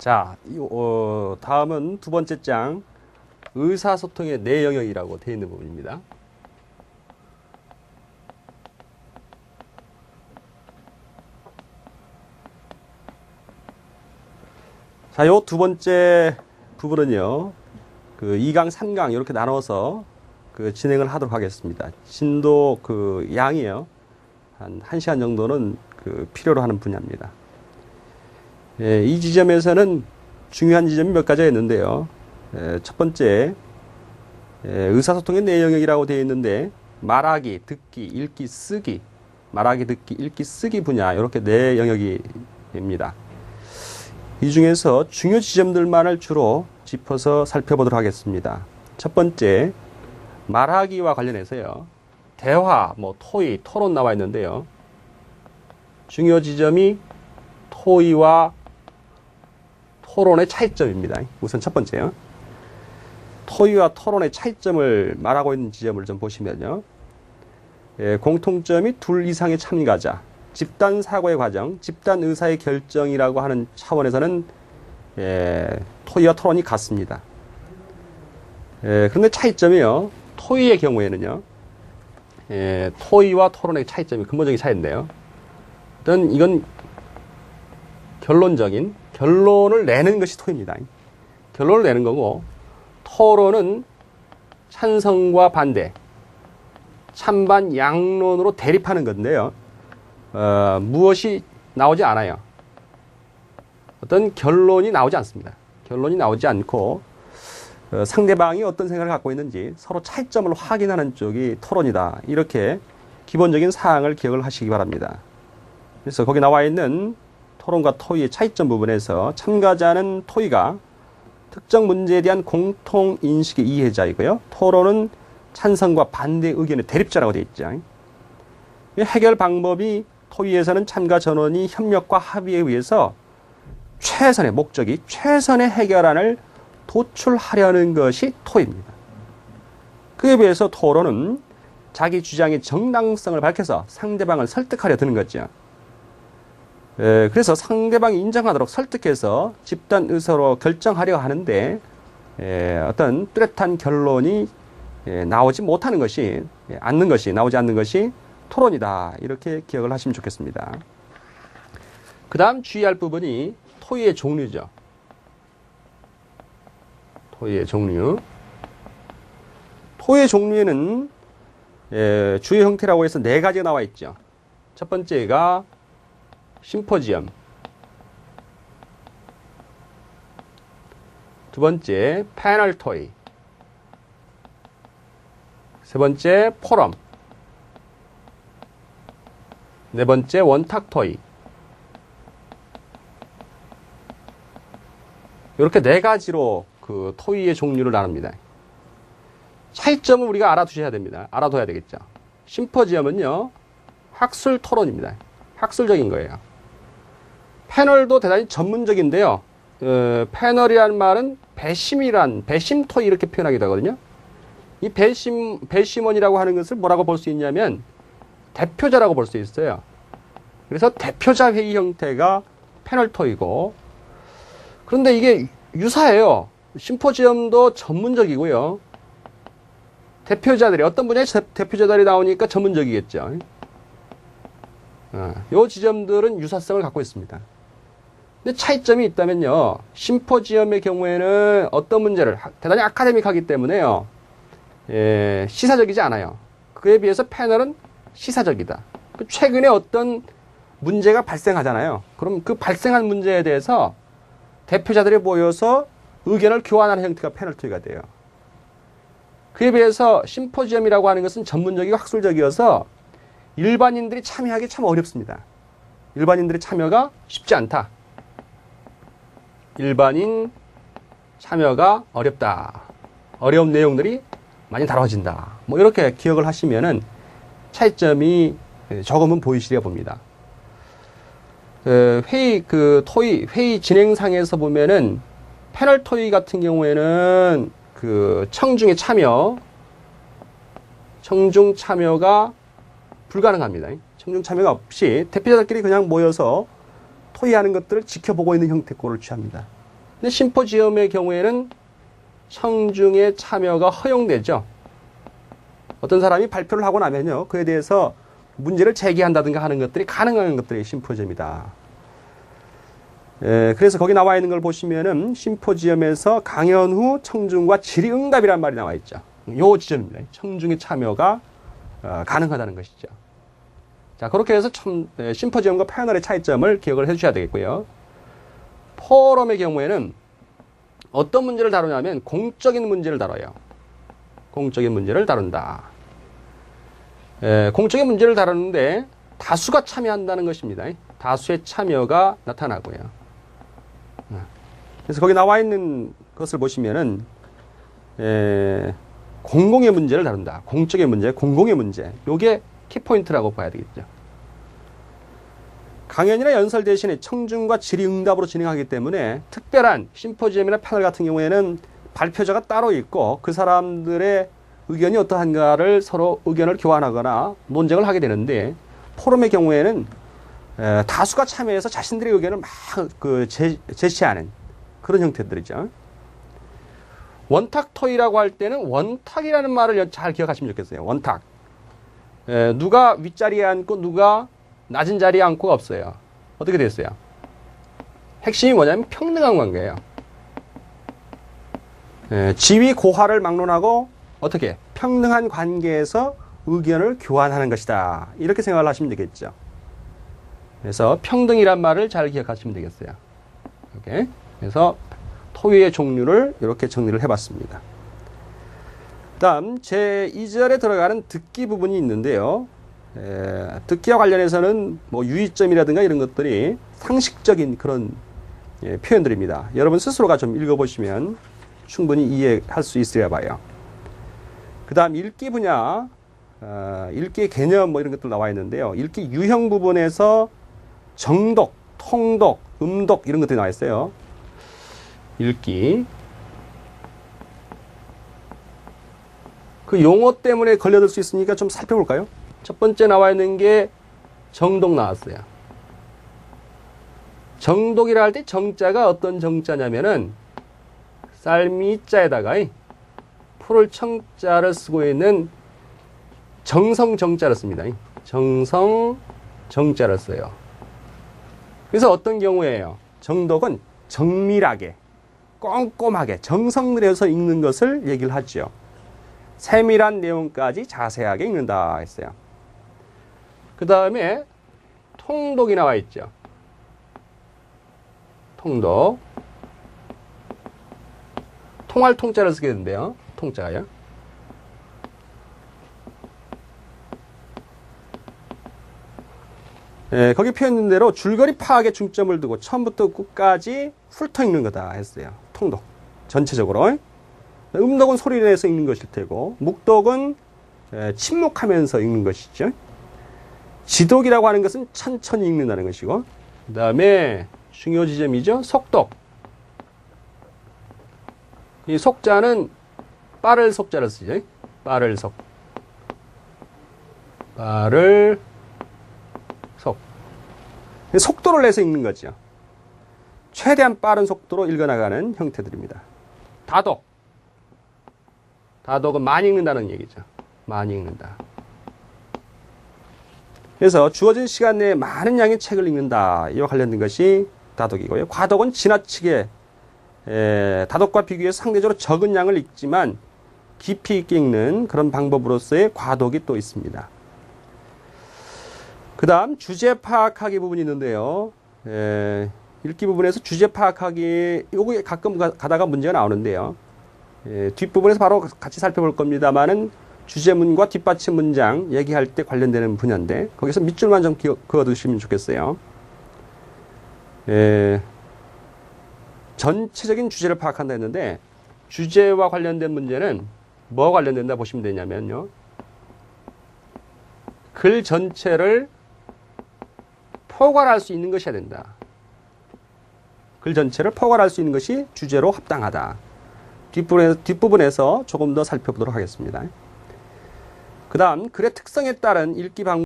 자, 다음은 두 번째 장 의사소통의 내 영역이라고 되어 있는 부분입니다. 자, 요 두 번째 부분은요, 그 2강, 3강 이렇게 나눠서 그 진행을 하도록 하겠습니다. 진도 그 양이요, 한 1시간 정도는 그 필요로 하는 분야입니다. 예, 이 지점에서는 중요한 지점이 몇 가지가 있는데요. 첫 번째, 의사소통의 내 영역이라고 되어 있는데, 말하기, 듣기, 읽기, 쓰기, 말하기, 듣기, 읽기, 쓰기 분야, 이렇게 네 영역입니다. 이 중에서 중요 지점들만을 주로 짚어서 살펴보도록 하겠습니다. 첫 번째, 말하기와 관련해서요. 대화, 토의, 토론 나와 있는데요. 중요 지점이 토의와 토론의 차이점입니다. 우선 첫 번째요. 토의와 토론의 차이점을 말하고 있는 지점을 좀 보시면요. 공통점이 둘 이상의 참가자, 집단 사고의 과정, 집단 의사의 결정이라고 하는 차원에서는 토의와 토론이 같습니다. 그런데 차이점이요. 토의의 경우에는요. 토의와 토론의 차이점이 근본적인 차이인데요. 일단 이건 결론을 내는 것이 토의입니다. 결론을 내는 거고, 토론은 찬성과 반대, 찬반 양론으로 대립하는 건데요. 무엇이 나오지 않아요. 어떤 결론이 나오지 않습니다. 결론이 나오지 않고 상대방이 어떤 생각을 갖고 있는지 서로 차이점을 확인하는 쪽이 토론이다. 이렇게 기본적인 사항을 기억을 하시기 바랍니다. 그래서 거기 나와 있는 토론과 토의의 차이점 부분에서 참가자는 토의가 특정 문제에 대한 공통인식의 이해자이고요. 토론은 찬성과 반대 의견의 대립자라고 되어 있죠. 해결 방법이 토의에서는 참가 전원이 협력과 합의에 의해서 최선의 목적이 최선의 해결안을 도출하려는 것이 토의입니다. 그에 비해서 토론은 자기 주장의 정당성을 밝혀서 상대방을 설득하려 드는 거죠. 그래서 상대방이 인정하도록 설득해서 집단 의사로 결정하려 하는데 어떤 뚜렷한 결론이 나오지 못하는 것이 나오지 않는 것이 토론이다. 이렇게 기억을 하시면 좋겠습니다. 그 다음 주의할 부분이 토의의 종류죠. 토의의 종류. 토의의 종류에는 주요 형태라고 해서 네 가지가 나와 있죠. 첫 번째가 심포지엄, 두 번째 패널 토의, 세 번째 포럼, 네 번째 원탁 토의. 이렇게 네 가지로 그 토의의 종류를 나눕니다. 차이점은 우리가 알아두셔야 됩니다. 알아둬야 되겠죠. 심포지엄은요, 학술 토론입니다. 학술적인 거예요. 패널도 대단히 전문적인데요. 패널이라는 말은 배심 토의 이렇게 표현하기도 하거든요. 이 배심원이라고 하는 것을 뭐라고 볼 수 있냐면 대표자라고 볼 수 있어요. 그래서 대표자 회의 형태가 패널 토의고, 그런데 이게 유사해요. 심포지엄도 전문적이고요. 대표자들이 어떤 분야의 대표자들이 나오니까 전문적이겠죠. 이 지점들은 유사성을 갖고 있습니다. 근데 차이점이 있다면요. 심포지엄의 경우에는 어떤 문제를 대단히 아카데믹하기 때문에요. 시사적이지 않아요. 그에 비해서 패널은 시사적이다. 최근에 어떤 문제가 발생하잖아요. 그럼 그 발생한 문제에 대해서 대표자들이 모여서 의견을 교환하는 형태가 패널 토의가 돼요. 그에 비해서 심포지엄이라고 하는 것은 전문적이고 학술적이어서 일반인들이 참여하기 참 어렵습니다. 일반인들의 참여가 쉽지 않다. 일반인 참여가 어렵다. 어려운 내용들이 많이 다뤄진다. 이렇게 기억을 하시면은 차이점이 조금은 보이시려 봅니다. 회의 진행상에서 보면은 패널 토의 같은 경우에는 그 청중 참여가 불가능합니다. 청중 참여가 없이 대표자들끼리 그냥 모여서 토의하는 것들을 지켜보고 있는 형태꼴을 취합니다. 근데 심포지엄의 경우에는 청중의 참여가 허용되죠. 어떤 사람이 발표를 하고 나면요, 그에 대해서 문제를 제기한다든가 하는 것들이 가능한 것들이 심포지엄이다. 그래서 거기 나와 있는 걸 보시면은 심포지엄에서 강연 후 청중과 질의응답이란 말이 나와 있죠. 요 지점입니다. 청중의 참여가 가능하다는 것이죠. 자, 그렇게 해서 심포지엄과 패널의 차이점을 기억을 해주셔야 되겠고요. 포럼의 경우에는 어떤 문제를 다루냐면 공적인 문제를 다뤄요. 공적인 문제를 다룬다. 공적인 문제를 다루는데 다수가 참여한다는 것입니다. 다수의 참여가 나타나고요. 그래서 거기 나와 있는 것을 보시면은 공공의 문제를 다룬다. 공적인 문제, 공공의 문제. 요게 키포인트라고 봐야 되겠죠. 강연이나 연설 대신에 청중과 질의응답으로 진행하기 때문에 특별한 심포지엄이나 패널 같은 경우에는 발표자가 따로 있고 그 사람들의 의견이 어떠한가를 서로 의견을 교환하거나 논쟁을 하게 되는데, 포럼의 경우에는 다수가 참여해서 자신들의 의견을 막 제시하는 그런 형태들이죠. 원탁 토의라고 할 때는 원탁이라는 말을 잘 기억하시면 좋겠어요. 원탁. 누가 윗자리에 앉고 누가 낮은 자리에 앉고가 없어요. 어떻게 됐어요? 핵심이 뭐냐면 평등한 관계예요. 지위 고하를 막론하고 어떻게 평등한 관계에서 의견을 교환하는 것이다. 이렇게 생각을 하시면 되겠죠. 그래서 평등이란 말을 잘 기억하시면 되겠어요. 이렇게. 그래서 토의의 종류를 이렇게 정리를 해봤습니다. 다음 제2절에 들어가는 듣기 부분이 있는데요. 듣기와 관련해서는 뭐 유의점이라든가 이런 것들이 상식적인 그런 표현들입니다. 여러분 스스로가 좀 읽어보시면 충분히 이해할 수 있으려 봐요. 그 다음 읽기 분야, 읽기의 개념 뭐 이런 것들 나와 있는데요. 읽기 유형 부분에서 정독, 통독, 음독 이런 것들이 나와 있어요. 읽기. 그 용어 때문에 걸려들 수 있으니까 좀 살펴볼까요? 첫 번째 나와 있는 게 정독 나왔어요. 정독이라 할 때 정자가 어떤 정자냐면은 쌀미자에다가 풀을 청자를 쓰고 있는 정성 정자를 씁니다. 정성 정자를 써요. 그래서 어떤 경우에요? 정독은 정밀하게, 꼼꼼하게, 정성 들여서 읽는 것을 얘기를 하죠. 세밀한 내용까지 자세하게 읽는다 했어요. 그 다음에 통독이 나와 있죠. 통독. 통할 통자를 쓰게 되는데요. 통자가요. 거기 표현된 대로 줄거리 파악에 중점을 두고 처음부터 끝까지 훑어 읽는 거다 했어요. 통독. 전체적으로. 음독은 소리를 내서 읽는 것일 테고, 묵독은 침묵하면서 읽는 것이죠. 지독이라고 하는 것은 천천히 읽는다는 것이고, 그 다음에 중요 지점이죠. 속독. 이 속자는 빠를 속자를 쓰죠. 빠를 속. 빠를 속. 속도를 내서 읽는 거죠. 최대한 빠른 속도로 읽어나가는 형태들입니다. 다독. 다독은 많이 읽는다는 얘기죠. 많이 읽는다. 그래서 주어진 시간 내에 많은 양의 책을 읽는다. 이와 관련된 것이 다독이고요. 과독은 지나치게 다독과 비교해서 상대적으로 적은 양을 읽지만 깊이 있게 읽는 그런 방법으로서의 과독이 또 있습니다. 그 다음 주제 파악하기 부분이 있는데요. 읽기 부분에서 주제 파악하기, 요거 가끔 가다가 문제가 나오는데요. 뒷부분에서 바로 같이 살펴볼 겁니다만은 주제문과 뒷받침 문장 얘기할 때 관련되는 분야인데 거기서 밑줄만 좀 그어두시면 좋겠어요. 전체적인 주제를 파악한다 했는데 주제와 관련된 문제는 뭐와 관련된다 보시면 되냐면요. 글 전체를 포괄할 수 있는 것이어야 된다. 글 전체를 포괄할 수 있는 것이 주제로 합당하다. 뒷부분에서 조금 더 살펴보도록 하겠습니다. 그 다음 글의 특성에 따른 읽기 방법